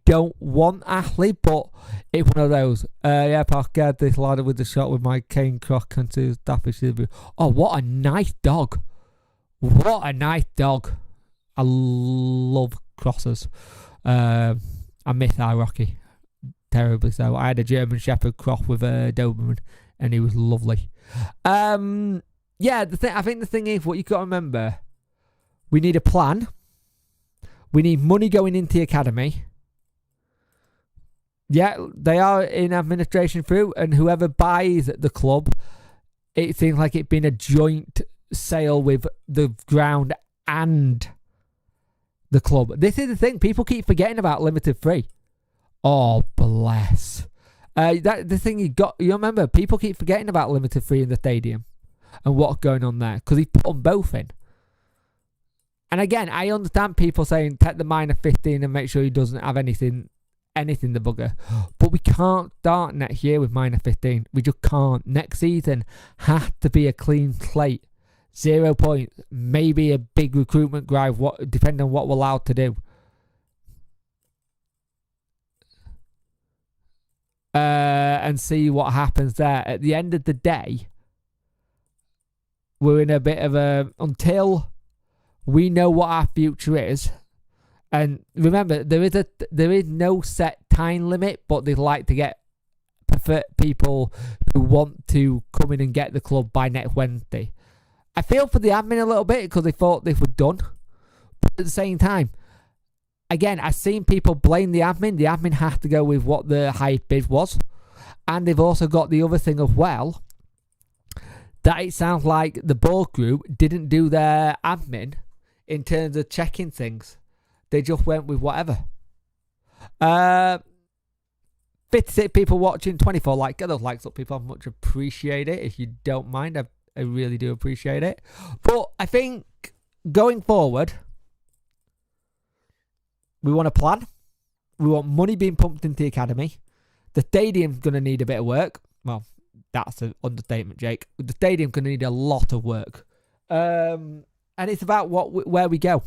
don't want Athlete, but it's one of those. Yeah, Parker, this ladder with the shot with my cane croc and to Daffy. Oh, what a nice dog. What a nice dog. I love crosses. I miss our Rocky terribly so. I had a German Shepherd cross with a Doberman, and he was lovely. Yeah, I think the thing is, what you got to remember, we need a plan. We need money going into the academy. Yeah, they are in administration through, and whoever buys the club, it seems like it's been a joint sale with the ground and the club. This is the thing, people keep forgetting about limited free. Oh, bless. The thing you remember, people keep forgetting about limited free in the stadium and what's going on there, because he put them both in. And again, I understand people saying take the minor 15 and make sure he doesn't have anything the bugger. But we can't start next year with minor 15. We just can't. Next season has to be a clean slate. 0 points. Maybe a big recruitment drive, depending on what we're allowed to do. And see what happens there. At the end of the day, we're in a bit of a... Until we know what our future is. And remember, there is no set time limit, but they like to get people who want to come in and get the club by next Wednesday. I feel for the admin a little bit because they thought they were done. But at the same time, again, I've seen people blame the admin. The admin has to go with what the high bid was. And they've also got the other thing as well, that it sounds like the board group didn't do their admin in terms of checking things. They just went with whatever. 56 people watching, 24 likes. Get those likes up, people. I much appreciate it. If you don't mind, I really do appreciate it. But I think going forward, we want a plan. We want money being pumped into the academy. The stadium's going to need a bit of work. Well, that's an understatement, Jake. The stadium's going to need a lot of work. And it's about where we go.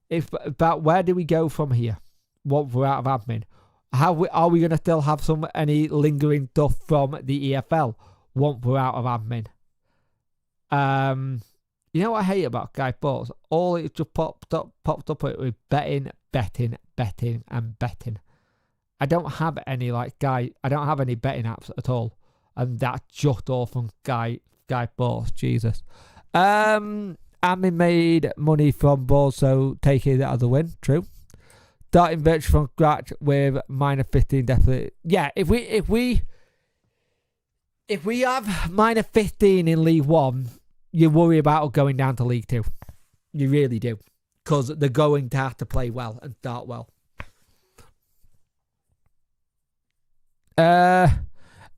It's about where do we go from here? Once we're out of admin, are we going to still have any lingering stuff from the EFL once we're out of admin? You know what I hate about Sky Sports? All it just popped up with betting. I don't have any I don't have any betting apps at all, and that's just all from Sky Sports. Jesus. Admin made money from balls, so taking that as a win. True. Starting virtually from scratch with minor 15, definitely. Yeah, if we have minor 15 in League One, you worry about going down to League Two. You really do, because they're going to have to play well and start well. I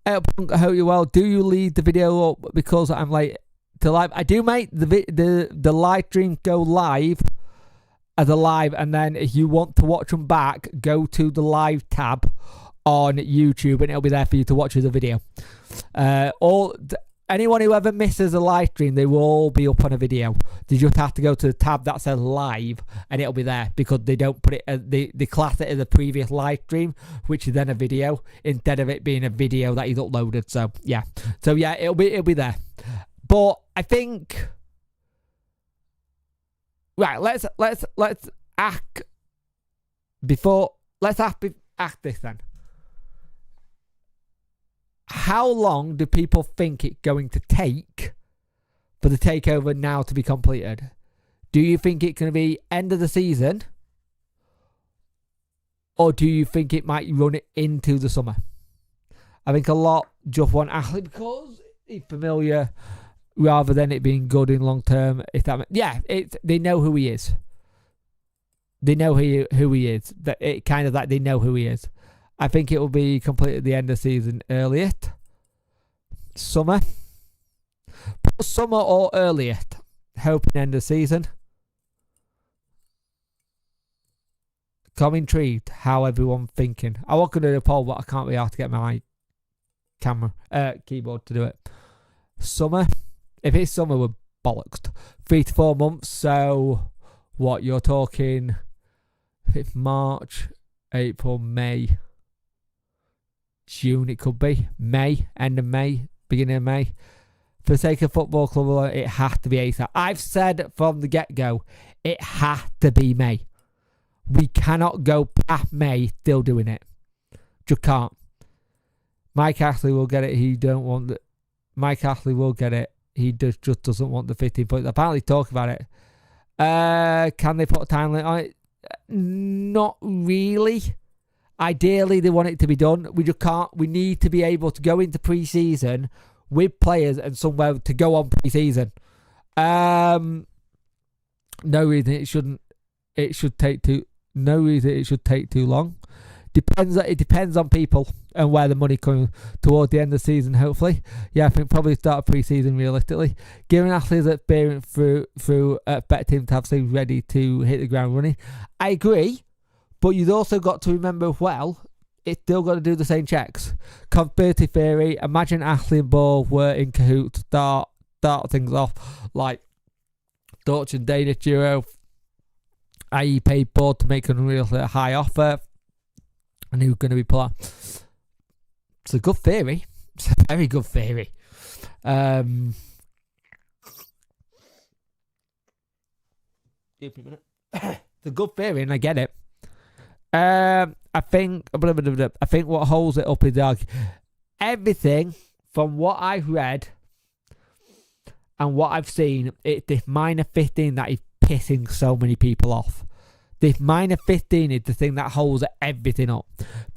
hope you're well. Do you leave the video up because I'm late to live? I do, mate. The live stream go live as a live, and then if you want to watch them back, go to the live tab on YouTube, and it'll be there for you to watch as a video. Anyone who ever misses a live stream, they will all be up on a video. They just have to go to the tab that says live, and it'll be there, because they don't put it. They class it as a previous live stream, which is then a video instead of it being a video that is uploaded. So yeah, it'll be there. But I think, right, let's act before. Let's act this then. How long do people think it's going to take for the takeover now to be completed? Do you think it's going to be end of the season? Or do you think it might run it into the summer? I think a lot just want Ashley because he's familiar rather than it being good in long term. They know who he is. They know who he is. They know who he is. I think it will be completed at the end of the season earliest. Summer or earliest. Hoping end of season. I'm intrigued how everyone's thinking. I was going to do a poll, but I can't be able to get my keyboard to do it. Summer. If it's summer, we're bollocksed. 3 to 4 months. So, what you're talking? If it's March, April, May, June, it could be May, end of May, beginning of May. For the sake of football club, it has to be ASAP. I've said from the get-go, it has to be May. We cannot go past May still doing it. Just can't. Mike Ashley will get it. Mike Ashley will get it. He just doesn't want the 15 points. Apparently talk about it. Can they put a time limit on it? Not really. Ideally, they want it to be done. We just can't. We need to be able to go into pre-season with players and somewhere to go on pre-season. No reason it shouldn't. It should take too. No reason it should take too long. It depends on people and where the money comes towards the end of the season, hopefully. Yeah, I think probably start pre-season realistically. Giving athletes experience through better teams to have things ready to hit the ground running. I agree, but you've also got to remember as well, it's still got to do the same checks. Conspiracy theory, imagine Ashley and Ball were in cahoots to start things off like Dutch and Danish duo, i.e. paid Ball to make an unrealistically high offer, and who's going to be put on. It's a good theory. It's a very good theory. Give me a minute. It's a good theory, and I get it. I think what holds it up is everything from what I've read and what I've seen. It's this minor 15 that is pissing so many people off. This minor 15 is the thing that holds everything up.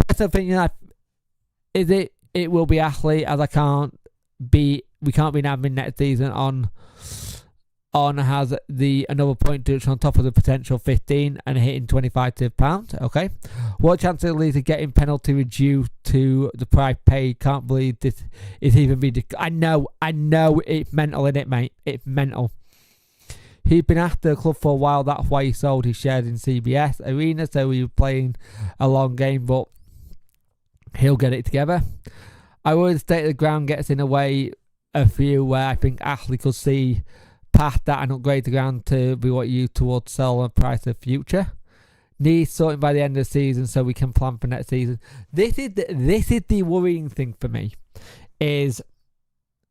Personal opinion, it will be Ashley, as we can't be admin next season has another point deduction on top of the potential 15 and hitting £25. Okay. What chance of Lisa getting penalty reduced to the price paid? Can't believe this is even being. I know it's mental, innit, mate? It's mental. He's been after the club for a while. That's why he sold his shares in CBS Arena, so he was playing a long game, but he'll get it together. I would state the ground gets in a way a few where I think Ashley could see past that and upgrade the ground to be what you towards sell and price of the future. Needs sorting by the end of the season so we can plan for next season. This is the worrying thing for me, is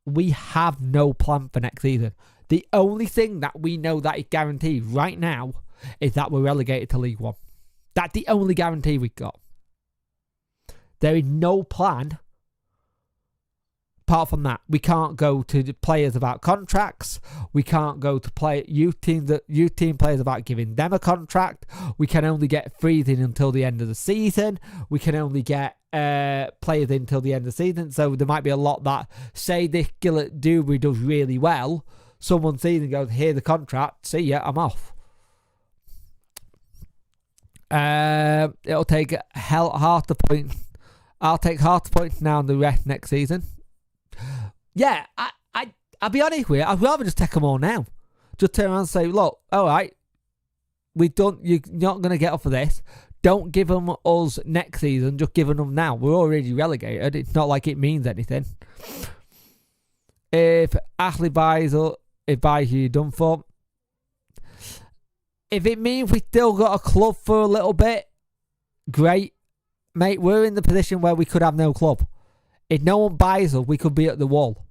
we have no plan for next season. The only thing that we know that is guaranteed right now is that we're relegated to League One. That's the only guarantee we've got. There is no plan. Apart from that, we can't go to the players about contracts. We can't go to youth team players about giving them a contract. We can only get freezing until the end of the season. We can only get players in until the end of the season. So there might be a lot that say this Gillett Dewberry does really well. Someone sees and goes, "Here's the contract. See ya, I'm off." It'll take half the point. I'll take half the points now and the rest next season. Yeah, I'll be honest with you. I'd rather just take them all now. Just turn around and say, "Look, all right, you're not going to get off of this. Don't give them us next season. Just give them now. We're already relegated. It's not like it means anything." If Ashley buys you, you're done for. If it means we still got a club for a little bit, great, mate. We're in the position where we could have no club. If no one buys us, we could be at the wall.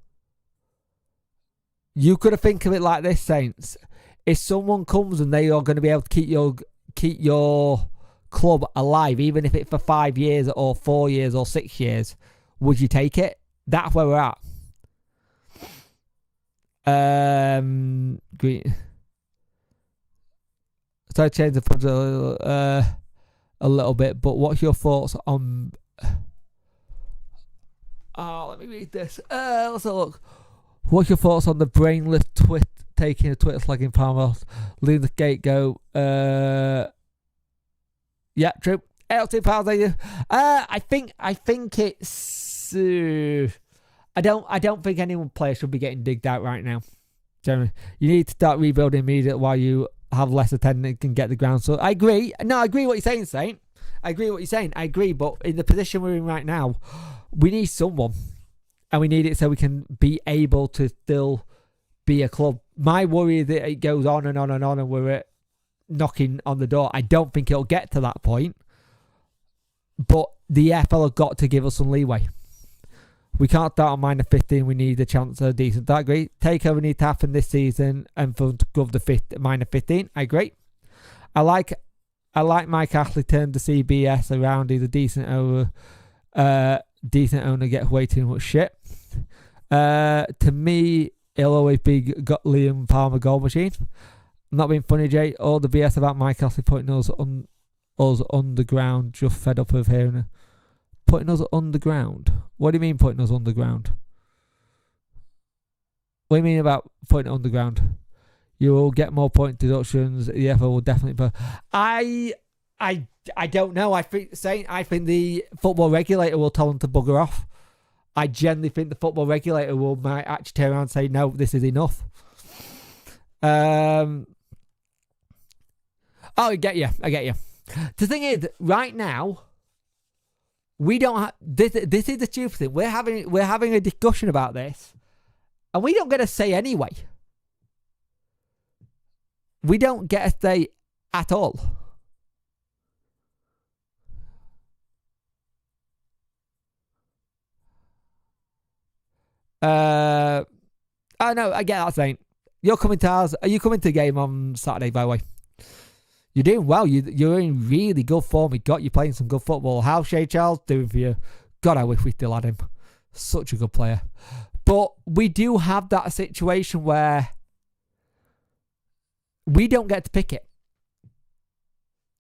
You could have think of it like this, Saints. If someone comes and they are going to be able to keep your club alive, even if it's for 5 years or 4 years or 6 years, would you take it? That's where we're at. Green. So I changed the punch a little bit, but what's your thoughts on? Oh, let me read this. Let's have a look. What's your thoughts on the brainless taking a Twitter slagging Palmer, leaving the gate go? Yeah, true. £2. I think it's. I don't think any one player should be getting digged out right now. Generally, you need to start rebuilding immediately while you have less attendance and get the ground. So I agree. No, I agree what you're saying, Saint. I agree, but in the position we're in right now, we need someone, and we need it so we can be able to still be a club. My worry is that it goes on and on and on, and we're knocking on the door. I don't think it'll get to that point, but the EFL have got to give us some leeway. We can't start on minor 15. We need a chance of a decent. I agree. Takeover need to happen this season and for to go the minor 15. I agree. I like Mike Ashley turned the CBS around. He's a decent owner. Decent owner gets way too much shit. To me, he'll always be got Liam Palmer goal machine. I'm not being funny, Jay. All the BS about Mike Ashley putting us underground. Just fed up of hearing it. Putting us underground? What do you mean putting us underground? What do you mean about putting it underground? You will get more point deductions. The EFL will definitely. I I don't know. I think the football regulator will tell them to bugger off. I genuinely think the football regulator might actually turn around and say, no, this is enough. Oh, I get you. The thing is, right now, we don't have... This is the stupid thing. We're having a discussion about this, and we don't get a say anyway. We don't get a say at all. I know, I get that saying. You're coming to ours. Are you coming to the game on Saturday, by the way? You're doing well. You're in really good form. We got you playing some good football. How's Shay Charles doing for you? God, I wish we still had him. Such a good player. But we do have that situation where we don't get to pick it.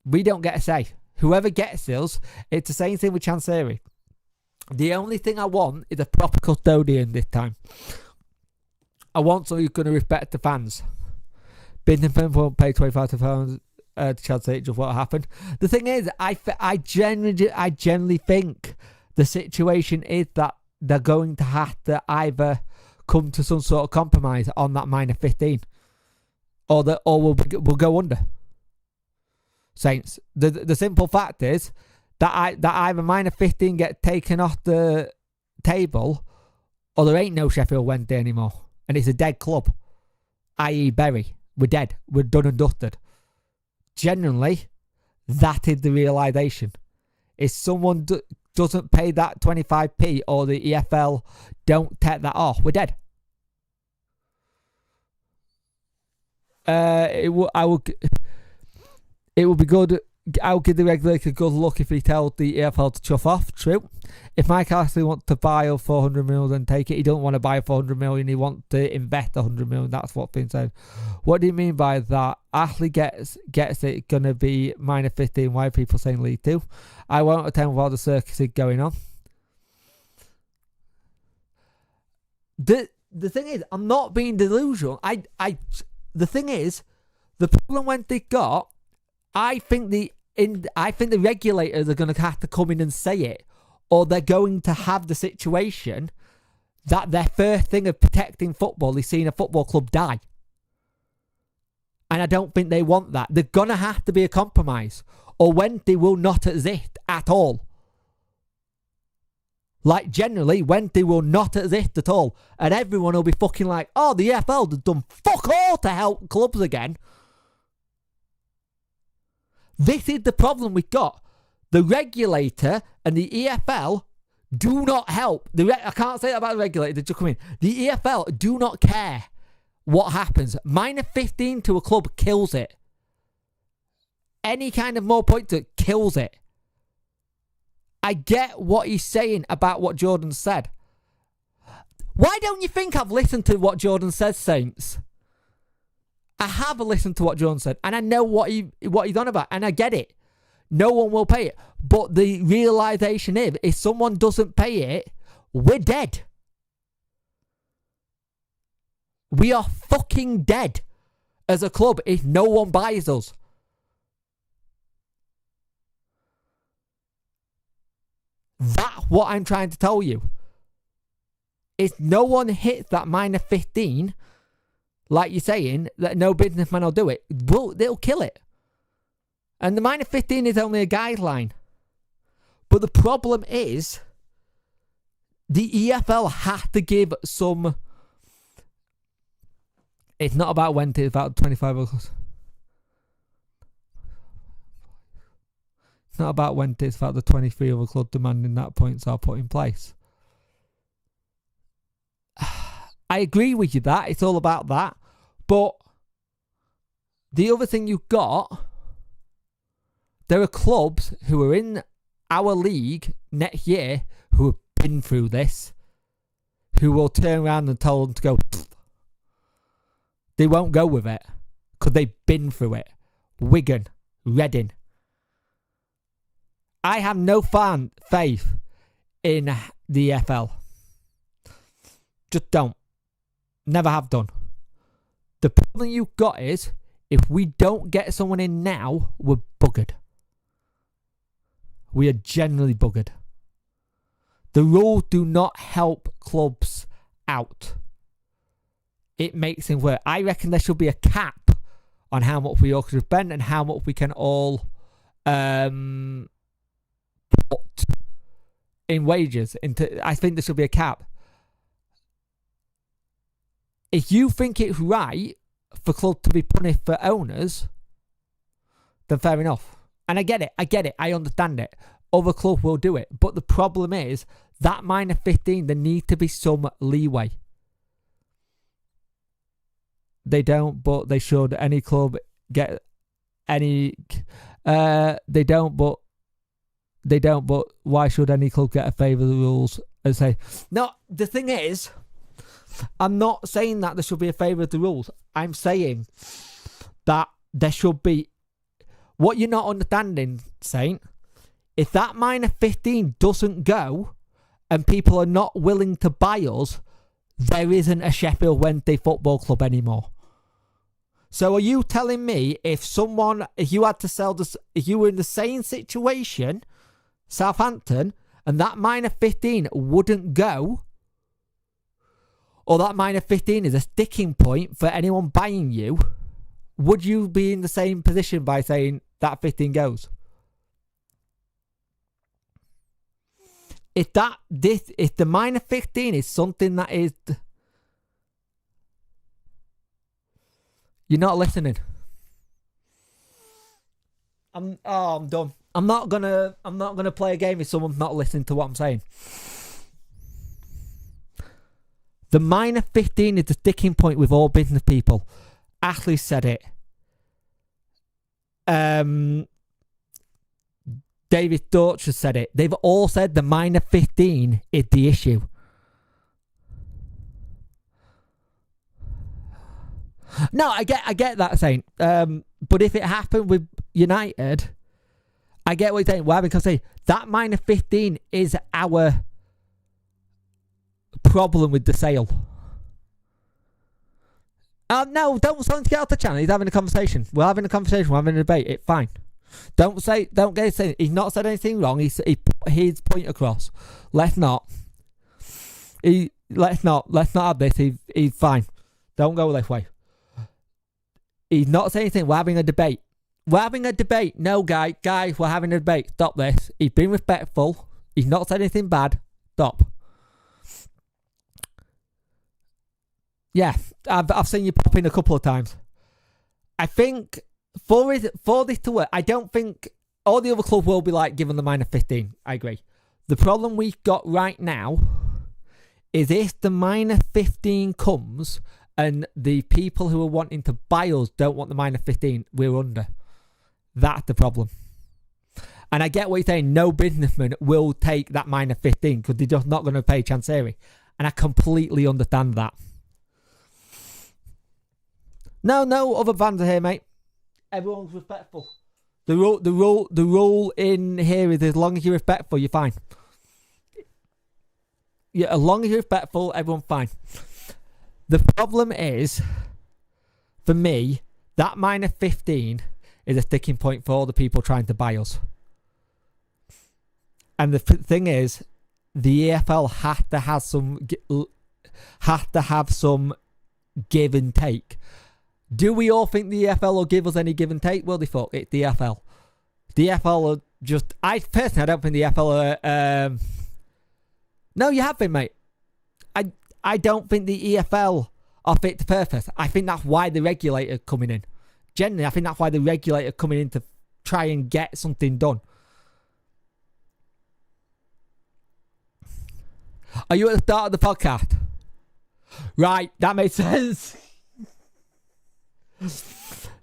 We don't get a say. Whoever gets us, it's the same thing with Chansiri. The only thing I want is a proper custodian this time. I want someone who's going to respect the fans. Business firm won't pay £25 to Chelsea just what happened. The thing is, I generally think the situation is that they're going to have to either come to some sort of compromise on that minor 15, or we'll go under. Saints. The simple fact is that either minor 15 get taken off the table, or there ain't no Sheffield Wednesday anymore, and it's a dead club, i.e. Bury. We're dead. We're done and dusted. Generally, that is the realisation. If someone doesn't pay that 25p, or the EFL don't take that off, we're dead. It would be good. I would give the regulator a good look if he tells the EFL to chuff off. True. If Mike Ashley wants to buy a 400 million, then take it. He don't want to buy 400 million. He wants to invest 100 million. That's what's been said. What do you mean by that? Ashley gets it going to be minor 15. Why are people saying League 2? I won't attend while the circus is going on. The thing is, I'm not being delusional. The thing is, the problem when they got, I think the regulators are going to have to come in and say it, or they're going to have the situation that their first thing of protecting football is seeing a football club die. And I don't think they want that. There's going to have to be a compromise, or Wednesday will not exist at all. Like, generally, Wednesday will not exist at all. And everyone will be fucking like, oh, the EFL has done fuck all to help clubs again. This is the problem we've got. The regulator and the EFL do not help. I can't say that about the regulator. They just come in. The EFL do not care what happens. Minor 15 to a club kills it. Any kind of more points to it kills it. I get what he's saying about what Jordan said. Why don't you think I've listened to what Jordan says, Saints? I have listened to what Jordan said, and I know what he's on about, and I get it. No one will pay it. But the realisation is, if someone doesn't pay it, we're dead. We are fucking dead as a club if no one buys us. That's what I'm trying to tell you. If no one hits that minor 15, like you're saying, that no businessman will do it, they'll kill it. And the minor 15 is only a guideline. But the problem is, the EFL has to give some... It's not about when, it's about 25 hours. It's not about when, it's about the 23 other club demanding that points are put in place. I agree with you that. It's all about that. But the other thing you've got, there are clubs who are in our league next year who have been through this, who will turn around and tell them to go. They won't go with it because they've been through it. Wigan, Reading. I have no faith in the EFL. Just don't. Never have done. The problem you've got is, if we don't get someone in now, we're buggered. we are generally buggered. The rules do not help clubs out. It makes things work. I reckon there should be a cap on how much we all could spend and how much we can all put in wages. I think there should be a cap. If you think it's right for clubs to be punished for owners, then fair enough. And I get it, I understand it. Other clubs will do it. But the problem is, that minus 15, there needs to be some leeway. They don't, but they should. Any club get any... They don't, but why should any club get a favour of the rules and say... No, the thing is, I'm not saying that there should be a favour of the rules. I'm saying that there should be... What you're not understanding, Saint, if that minus 15 doesn't go and people are not willing to buy us, there isn't a Sheffield Wednesday football club anymore. So are you telling me if you had to sell this, if you were in the same situation, Southampton, and that minus 15 wouldn't go, or that minus 15 is a sticking point for anyone buying you, would you be in the same position by saying that 15 goes? If the minus 15 is something that is... You're not listening. I'm done. I'm not gonna play a game if someone's not listening to what I'm saying. The minus 15 is the sticking point with all business people. Ashley said it. David Dortch has said it. They've all said the minus 15 is the issue. No, I get that saying. But if it happened with United, I get what you're saying. Why? Because that minus 15 is our problem with the sale. No, don't tell him to get off the channel. He's having a conversation. We're having a conversation. We're having a debate. It's fine. Don't get saying he's not said anything wrong. He put his point across. Let's not have this. He's fine. Don't go this way. He's not saying anything. We're having a debate. No, guys, we're having a debate. Stop this. He's been respectful. He's not said anything bad. Stop. Yeah, I've seen you pop in a couple of times. I think for this to work, I don't think all the other clubs will be like giving the minus 15. I agree. The problem we've got right now is if the minus 15 comes and the people who are wanting to buy us don't want the minus 15, we're under. That's the problem. And I get what you're saying. No businessman will take that minus 15 because they're just not going to pay Chansiri. And I completely understand that. No other fans are here, mate. Everyone's respectful. The rule in here is as long as you're respectful, you're fine. Yeah, as long as you're respectful, everyone's fine. The problem is, for me, that minus 15 is a sticking point for all the people trying to buy us. And the thing is, the EFL has to have some give and take. Do we all think the EFL will give us any give and take? Well, they thought it's the EFL. The EFL are just... I don't think the EFL are... No, you have been, mate. I don't think the EFL are fit to purpose. I think that's why the regulator coming in. Generally, I think that's why the regulator coming in to try and get something done. Are you at the start of the podcast? Right, that makes sense.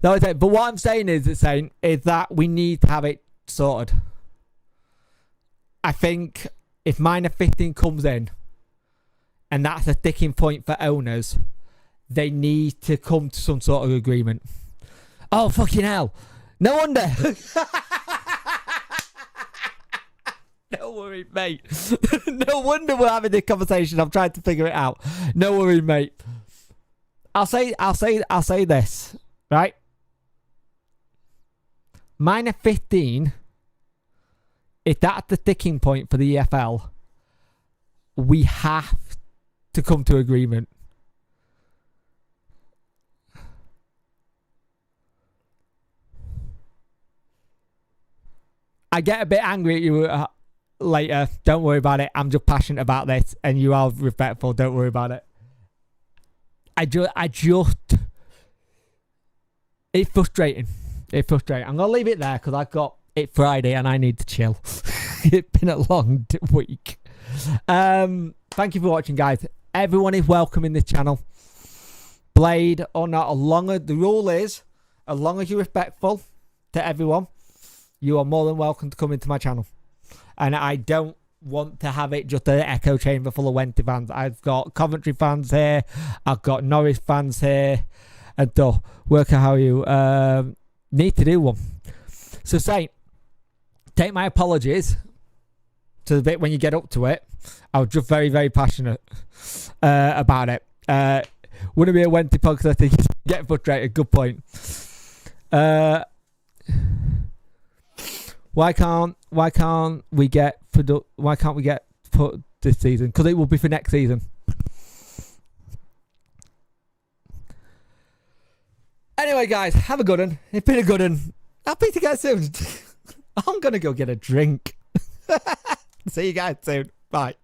But what I'm saying is that we need to have it sorted. I think if minus 15 comes in and that's a sticking point for owners, they need to come to some sort of agreement. Oh, fucking hell. No wonder. No worry, mate. No wonder we're having this conversation. I'm trying to figure it out. No worry, mate. I'll say this, right? Minus 15 if that's the sticking point for the EFL, we have to come to agreement. I get a bit angry at you later. Don't worry about it. I'm just passionate about this, and you are respectful. Don't worry about it. I just, it's frustrating. It's frustrating. I'm gonna leave it there because it's Friday and I need to chill. It's been a long week. Thank you for watching, guys. Everyone is welcome in this channel. Blade or not, the rule is, as long as you're respectful to everyone, you are more than welcome to come into my channel. And I don't want to have it just an echo chamber full of Wenty fans. I've got Coventry fans here. I've got Norwich fans here. And so, work out how you need to do one. So, Saint, take my apologies to the bit when you get up to it. I was just very, very passionate about it. Wouldn't be a Wenty podcast. I think you get frustrated. Good point. Why can't we get put this season? Because it will be for next season. Anyway, guys, have a good one. It's been a good one. I'll be to guys soon. I'm gonna go get a drink. See you guys soon. Bye.